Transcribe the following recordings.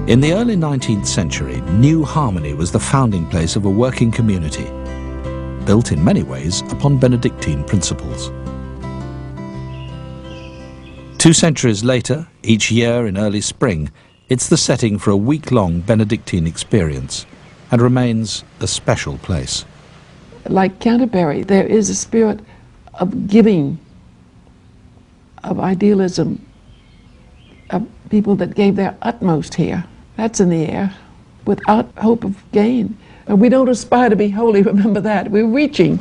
In the early 19th century, New Harmony was the founding place of a working community, built in many ways upon Benedictine principles. 2 centuries later, each year in early spring, it's the setting for a week-long Benedictine experience and remains a special place. Like Canterbury, there is a spirit of giving, of idealism, of people that gave their utmost here. That's in the air, without hope of gain. And we don't aspire to be holy, remember that. We're reaching.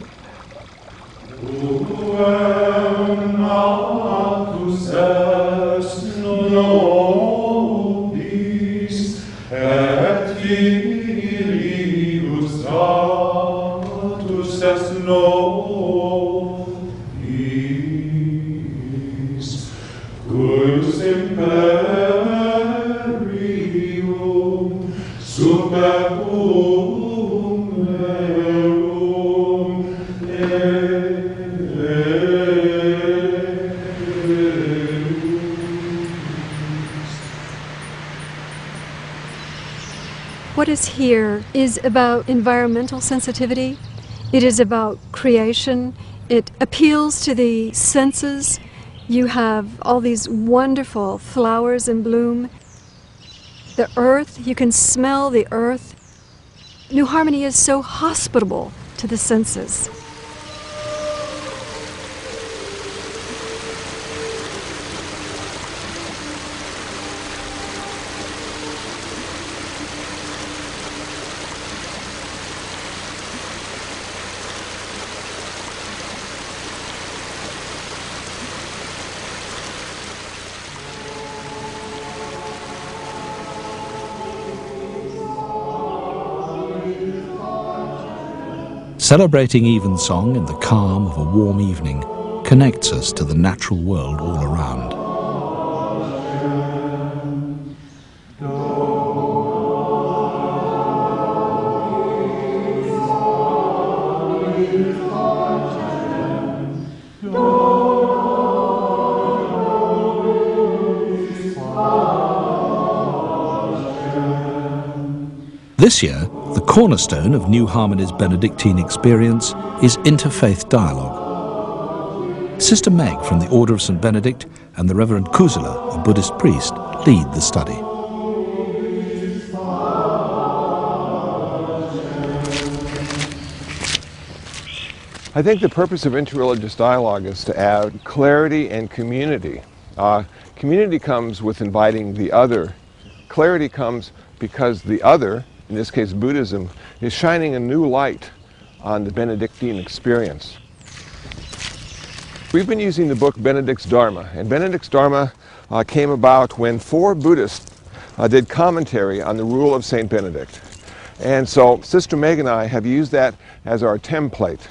What is here is about environmental sensitivity. It is about creation. It appeals to the senses. You have all these wonderful flowers in bloom. The earth, you can smell the earth. New Harmony is so hospitable to the senses. Celebrating evensong in the calm of a warm evening connects us to the natural world all around. This year, the cornerstone of New Harmony's Benedictine experience is interfaith dialogue. Sister Meg from the Order of St. Benedict and the Reverend Kusala, a Buddhist priest, lead the study. I think the purpose of interreligious dialogue is to add clarity and community. Community comes with inviting the other. Clarity comes because the other, in this case Buddhism, is shining a new light on the Benedictine experience. We've been using the book Benedict's Dharma, and Benedict's Dharma came about when 4 Buddhists did commentary on the rule of St. Benedict. And so Sister Meg and I have used that as our template,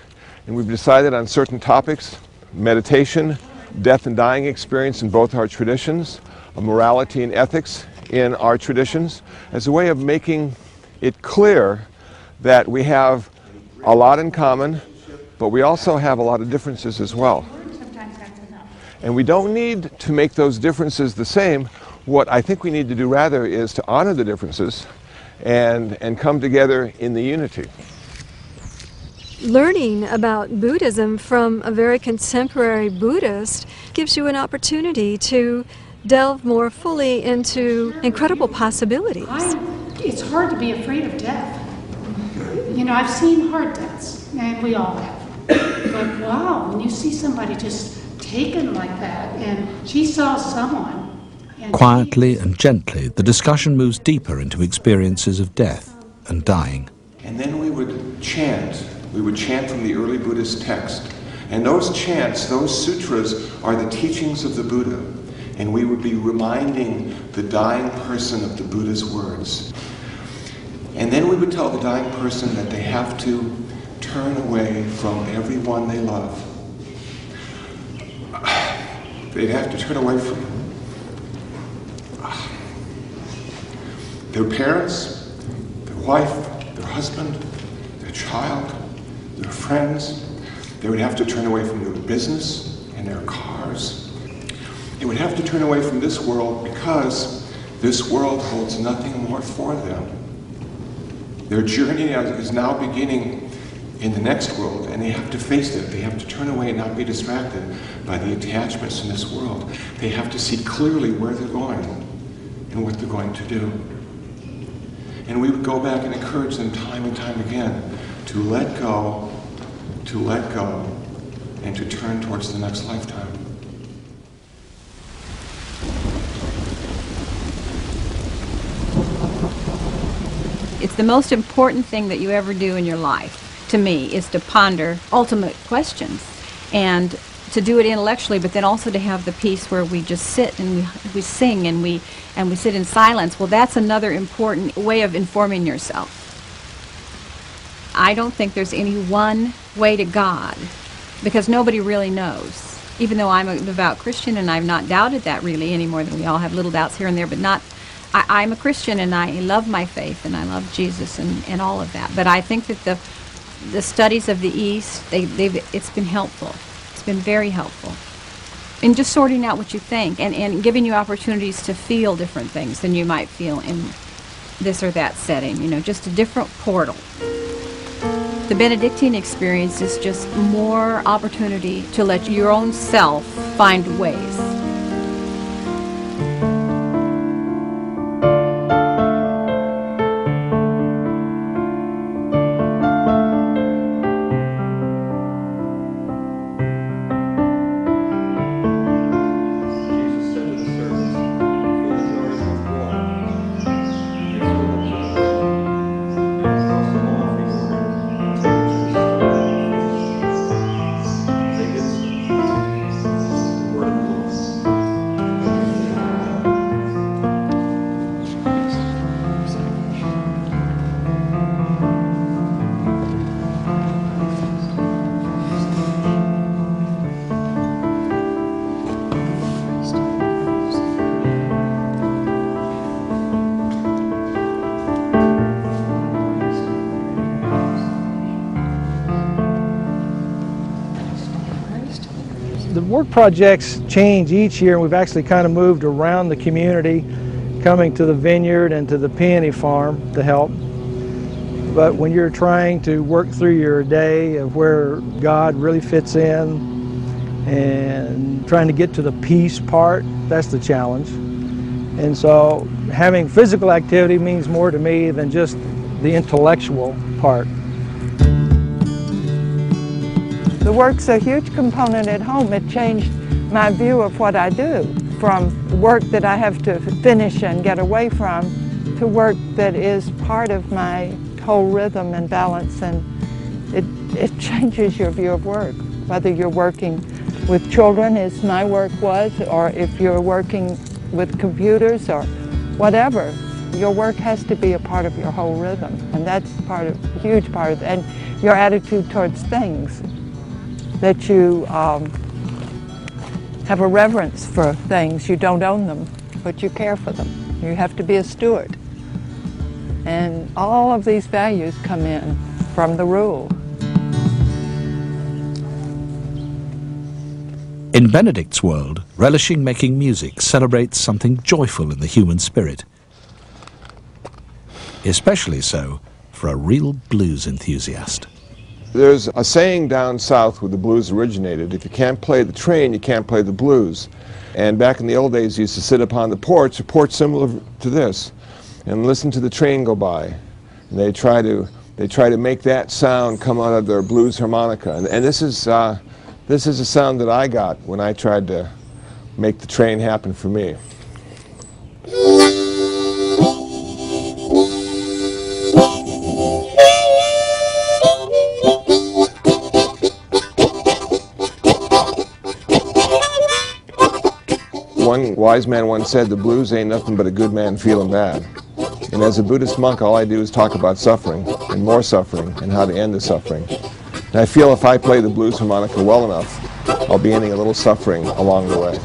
and we've decided on certain topics: meditation, death and dying experience in both our traditions, morality and ethics in our traditions, as a way of making it clear that we have a lot in common, but we also have a lot of differences as well. And we don't need to make those differences the same. What I think we need to do rather is to honor the differences and come together in the unity. Learning about Buddhism from a very contemporary Buddhist gives you an opportunity to delve more fully into incredible possibilities. It's hard to be afraid of death. You know, I've seen hard deaths, and we all have. But wow, when you see somebody just taken like that, and she saw someone. Quietly and gently, the discussion moves deeper into experiences of death and dying. And then we would chant. We would chant from the early Buddhist text. And those chants, those sutras, are the teachings of the Buddha. And we would be reminding the dying person of the Buddha's words. And then we would tell the dying person that they have to turn away from everyone they love. They'd have to turn away from their parents, their wife, their husband, their child, their friends. They would have to turn away from their business and their cars. They would have to turn away from this world because This world holds nothing more for them. Their journey is now beginning in the next world, and they have to face it. They have to turn away and not be distracted by the attachments in this world. They have to see clearly where they're going and what they're going to do. And we would go back and encourage them time and time again to let go, and to turn towards the next lifetime. It's the most important thing that you ever do in your life, to me, is to ponder ultimate questions and to do it intellectually, but then also to have the peace where we just sit and we sing and we sit in silence. Well, that's another important way of informing yourself. I don't think there's any one way to God, because nobody really knows. Even though I'm a devout Christian, and I've not doubted that really any more than we all have little doubts here and there, but not. I'm a Christian and I love my faith and I love Jesus and all of that. But I think that the studies of the East, it's been helpful. It's been very helpful in just sorting out what you think and giving you opportunities to feel different things than you might feel in this or that setting. You know, just a different portal. The Benedictine experience is just more opportunity to let your own self find ways. The work projects change each year, and we've actually kind of moved around the community, coming to the vineyard and to the peony farm to help. But when you're trying to work through your day of where God really fits in and trying to get to the peace part, that's the challenge. And so having physical activity means more to me than just the intellectual part. The work's a huge component at home. It changed my view of what I do, from work that I have to finish and get away from to work that is part of my whole rhythm and balance, and it changes your view of work. Whether you're working with children, as my work was, or if you're working with computers or whatever, your work has to be a part of your whole rhythm, and that's a huge part of it. And your attitude towards things, that you have a reverence for things. You don't own them, but you care for them. You have to be a steward. And all of these values come in from the rule. In Benedict's world, relishing making music celebrates something joyful in the human spirit. Especially so for a real blues enthusiast. There's a saying down south where the blues originated: if you can't play the train, you can't play the blues. And back in the old days, you used to sit upon the porch, a porch similar to this, and listen to the train go by. And they try to make that sound come out of their blues harmonica. And this is a sound that I got when I tried to make the train happen for me. One wise man once said, the blues ain't nothing but a good man feeling bad. And as a Buddhist monk, all I do is talk about suffering, and more suffering, and how to end the suffering. And I feel if I play the blues harmonica well enough, I'll be ending a little suffering along the way.